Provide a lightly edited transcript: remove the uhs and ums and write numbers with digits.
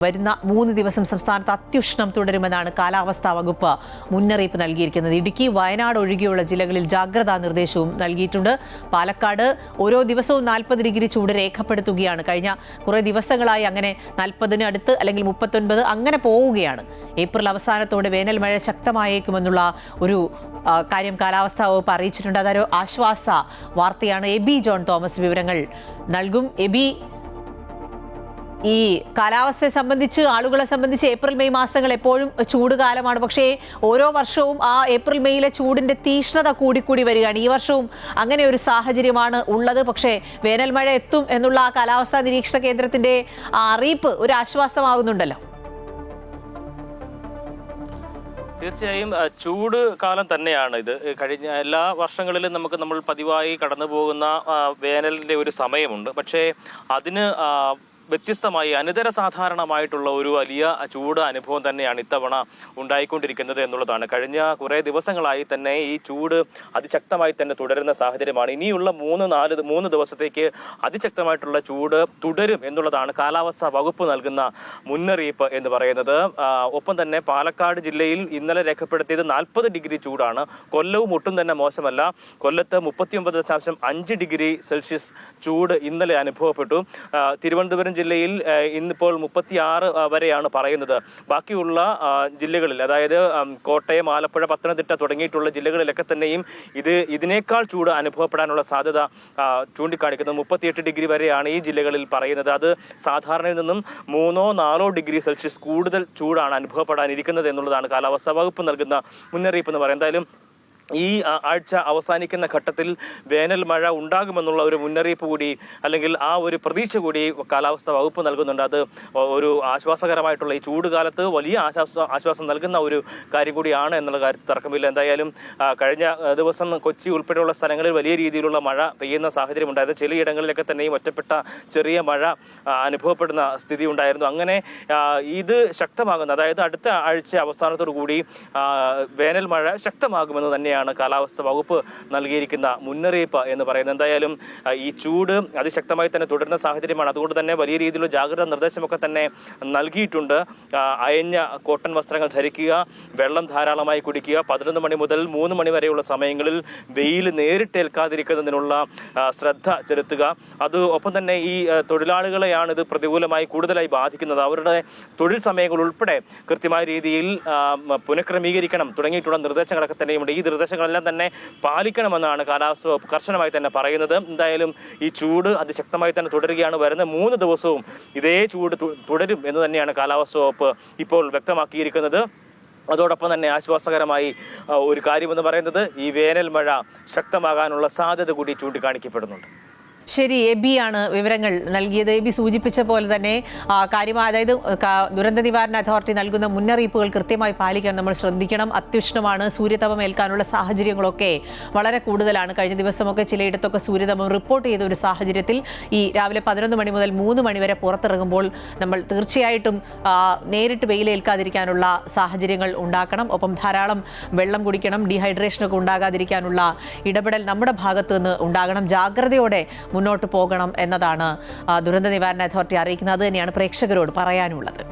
വരുന്ന 3 ദിവസം സംസ്ഥാനത്ത് അത്യുഷ്ണം തുടരുമെന്നാണ് കാലാവസ്ഥാ വകുപ്പ് മുന്നറിയിപ്പ് നൽകിയിരിക്കുന്നത്. ഇടുക്കി, വയനാട് ഒഴികെയുള്ള ജില്ലകളിൽ ജാഗ്രതാ നിർദ്ദേശവും നൽകിയിട്ടുണ്ട്. പാലക്കാട് ഓരോ ദിവസവും 40 ഡിഗ്രി ചൂട് രേഖപ്പെടുത്തുകയാണ്. കഴിഞ്ഞ കുറേ ദിവസങ്ങളായി അങ്ങനെ 40-ന് അടുത്ത് അല്ലെങ്കിൽ 39 അങ്ങനെ പോവുകയാണ്. ഏപ്രിൽ അവസാനത്തോടെ വേനൽ മഴ ശക്തമായേക്കുമെന്നുള്ള ഒരു കാര്യം കാലാവസ്ഥാ വകുപ്പ് അറിയിച്ചിട്ടുണ്ട്. അതൊരു ആശ്വാസ വാർത്തയാണ്. എബി ജോൺ തോമസ് വിവരങ്ങൾ നൽകും. എബി, ഈ കാലാവസ്ഥയെ സംബന്ധിച്ച്, ആളുകളെ സംബന്ധിച്ച് ഏപ്രിൽ മെയ് മാസങ്ങൾ എപ്പോഴും ചൂട് കാലമാണ്. പക്ഷേ ഓരോ വർഷവും ആ ഏപ്രിൽ മെയ്യിലെ ചൂടിന്റെ തീഷ്ണത കൂടിക്കൂടി വരികയാണ്. ഈ വർഷവും അങ്ങനെ ഒരു സാഹചര്യമാണ് ഉള്ളത്. പക്ഷേ വേനൽ മഴ എത്തും എന്നുള്ള ആ കാലാവസ്ഥാ നിരീക്ഷണ കേന്ദ്രത്തിന്റെ അറിയിപ്പ് ഒരു ആശ്വാസമാകുന്നുണ്ടല്ലോ. തീർച്ചയായും ചൂട് കാലം തന്നെയാണ് ഇത്. കഴിഞ്ഞ എല്ലാ വർഷങ്ങളിലും നമ്മൾ പതിവായി കടന്നു പോകുന്ന വേനലിന്റെ ഒരു സമയമുണ്ട്. പക്ഷേ അതിന് വ്യത്യസ്തമായി അനിതര സാധാരണമായിട്ടുള്ള ഒരു വലിയ ചൂട് അനുഭവം തന്നെയാണ് ഇത്തവണ ഉണ്ടായിക്കൊണ്ടിരിക്കുന്നത് എന്നുള്ളതാണ്. കഴിഞ്ഞ കുറേ ദിവസങ്ങളായി തന്നെ ഈ ചൂട് അതിശക്തമായി തന്നെ തുടരുന്ന സാഹചര്യമാണ്. ഇനിയുള്ള 3 ദിവസത്തേക്ക് അതിശക്തമായിട്ടുള്ള ചൂട് തുടരും എന്നുള്ളതാണ് കാലാവസ്ഥാ വകുപ്പ് നൽകുന്ന മുന്നറിയിപ്പ് എന്ന് പറയുന്നത്. ഒപ്പം തന്നെ പാലക്കാട് ജില്ലയിൽ ഇന്നലെ രേഖപ്പെടുത്തിയത് 40 ഡിഗ്രി ചൂടാണ്. കൊല്ലവും ഒട്ടും തന്നെ മോശമല്ല. കൊല്ലത്ത് 39.5 ഡിഗ്രി സെൽഷ്യസ് ചൂട് ഇന്നലെ അനുഭവപ്പെട്ടു. തിരുവനന്തപുരം ജില്ലയിൽ ഇന്നിപ്പോൾ 36 വരെയാണ് പറയുന്നത്. ബാക്കിയുള്ള ജില്ലകളിൽ, അതായത് കോട്ടയം, ആലപ്പുഴ, പത്തനംതിട്ട തുടങ്ങിയിട്ടുള്ള ജില്ലകളിലൊക്കെ തന്നെയും ഇതിനേക്കാൾ ചൂട് അനുഭവപ്പെടാനുള്ള സാധ്യത ചൂണ്ടിക്കാണിക്കുന്നത്. 38 ഡിഗ്രി വരെയാണ് ഈ ജില്ലകളിൽ പറയുന്നത്. അത് സാധാരണയിൽ നിന്നും 3-4 ഡിഗ്രി സെൽഷ്യസ് കൂടുതൽ ചൂടാണ് അനുഭവപ്പെടാനിരിക്കുന്നത് എന്നുള്ളതാണ് കാലാവസ്ഥാ വകുപ്പ് നൽകുന്ന മുന്നറിയിപ്പ് എന്ന് പറയുന്നത്. എന്തായാലും ഈ ആഴ്ച അവസാനിക്കുന്ന ഘട്ടത്തിൽ വേനൽ മഴ ഉണ്ടാകുമെന്നുള്ള ഒരു മുന്നറിയിപ്പ് കൂടി, അല്ലെങ്കിൽ ആ ഒരു പ്രതീക്ഷ കൂടി കാലാവസ്ഥാ വകുപ്പ് നൽകുന്നുണ്ട്. അത് ഒരു ആശ്വാസകരമായിട്ടുള്ള ഈ ചൂട് കാലത്ത് വലിയ ആശ്വാസം നൽകുന്ന ഒരു കാര്യം കൂടിയാണ് എന്നുള്ള കാര്യത്തിൽ തർക്കമില്ല. എന്തായാലും കഴിഞ്ഞ ദിവസം കൊച്ചി ഉൾപ്പെടെയുള്ള സ്ഥലങ്ങളിൽ വലിയ രീതിയിലുള്ള മഴ പെയ്യുന്ന സാഹചര്യം ഉണ്ടായിരുന്നു. ചിലയിടങ്ങളിലൊക്കെ തന്നെയും ഒറ്റപ്പെട്ട ചെറിയ മഴ അനുഭവപ്പെടുന്ന സ്ഥിതി ഉണ്ടായിരുന്നു. അങ്ങനെ ഇത് ശക്തമാകുന്ന, അതായത് അടുത്ത ആഴ്ച അവസാനത്തോടു കൂടി വേനൽ മഴ ശക്തമാകുമെന്ന് തന്നെയാണ് കാലാവസ്ഥാ വകുപ്പ് നൽകിയിരിക്കുന്ന മുന്നറിയിപ്പ് എന്ന് പറയുന്നത്. എന്തായാലും ഈ ചൂട് അതിശക്തമായി തന്നെ തുടരുന്ന സാഹചര്യമാണ്. അതുകൊണ്ട് തന്നെ വലിയ രീതിയിലുള്ള ജാഗ്രതാ നിർദ്ദേശമൊക്കെ തന്നെ നൽകിയിട്ടുണ്ട്. അയഞ്ഞ കോട്ടൺ വസ്ത്രങ്ങൾ ധരിക്കുക, വെള്ളം ധാരാളമായി കുടിക്കുക, 11 മണി മുതൽ 3 മണി വരെയുള്ള സമയങ്ങളിൽ വെയിൽ നേരിട്ടേൽക്കാതിരിക്കുന്നതിനുള്ള ശ്രദ്ധ ചെലുത്തുക. അത് ഒപ്പം തന്നെ ഈ തൊഴിലാളികളെയാണ് ഇത് പ്രതികൂലമായി കൂടുതലായി ബാധിക്കുന്നത്. അവരുടെ തൊഴിൽ സമയങ്ങൾ ഉൾപ്പെടെ കൃത്യമായ രീതിയിൽ പുനഃക്രമീകരിക്കണം തുടങ്ങിയിട്ടുള്ള നിർദ്ദേശങ്ങളൊക്കെ തന്നെയുണ്ട്. ഈ നിർദ്ദേശങ്ങളെല്ലാം തന്നെ പാലിക്കണമെന്നാണ് കാലാവസ്ഥ വകുപ്പ് കർശനമായി തന്നെ പറയുന്നത്. എന്തായാലും ഈ ചൂട് അതിശക്തമായി തന്നെ തുടരുകയാണ്. വരുന്ന 3 ദിവസവും ഇതേ ചൂട് തുടരും എന്ന് തന്നെയാണ് കാലാവസ്ഥ വകുപ്പ് ഇപ്പോൾ വ്യക്തമാക്കിയിരിക്കുന്നത്. അതോടൊപ്പം തന്നെ ആശ്വാസകരമായി ഒരു കാര്യമെന്ന് പറയുന്നത് ഈ വേനൽ മഴ ശക്തമാകാനുള്ള സാധ്യത കൂടി ചൂണ്ടിക്കാണിക്കപ്പെടുന്നുണ്ട്. ശരി, എബിയാണ് വിവരങ്ങൾ നൽകിയത്. എബി സൂചിപ്പിച്ച പോലെ തന്നെ കാര്യമായ, അതായത് ദുരന്ത നിവാരണ അതോറിറ്റി നൽകുന്ന മുന്നറിയിപ്പുകൾ കൃത്യമായി പാലിക്കാൻ നമ്മൾ ശ്രദ്ധിക്കണം. അത്യുഷ്ണമാണ്, സൂര്യതാപം ഏൽക്കാനുള്ള സാഹചര്യങ്ങളൊക്കെ വളരെ കൂടുതലാണ്. കഴിഞ്ഞ ദിവസമൊക്കെ ചിലയിടത്തൊക്കെ സൂര്യതാപം റിപ്പോർട്ട് ചെയ്ത ഒരു സാഹചര്യത്തിൽ ഈ രാവിലെ 11 മണി മുതൽ 3 മണി വരെ പുറത്തിറങ്ങുമ്പോൾ നമ്മൾ തീർച്ചയായിട്ടും നേരിട്ട് വെയിലേൽക്കാതിരിക്കാനുള്ള സാഹചര്യങ്ങൾ ഉണ്ടാക്കണം. ഒപ്പം ധാരാളം വെള്ളം കുടിക്കണം. ഡീഹൈഡ്രേഷനൊക്കെ ഉണ്ടാകാതിരിക്കാനുള്ള ഇടപെടൽ നമ്മുടെ ഭാഗത്തു നിന്ന് ഉണ്ടാകണം. ജാഗ്രതയോടെ മുന്നോട്ട് പോകണം എന്നതാണ് ദുരന്ത നിവാരണ അതോറിറ്റി അറിയിക്കുന്നത്. അത് തന്നെയാണ് പ്രേക്ഷകരോട് പറയാനുള്ളത്.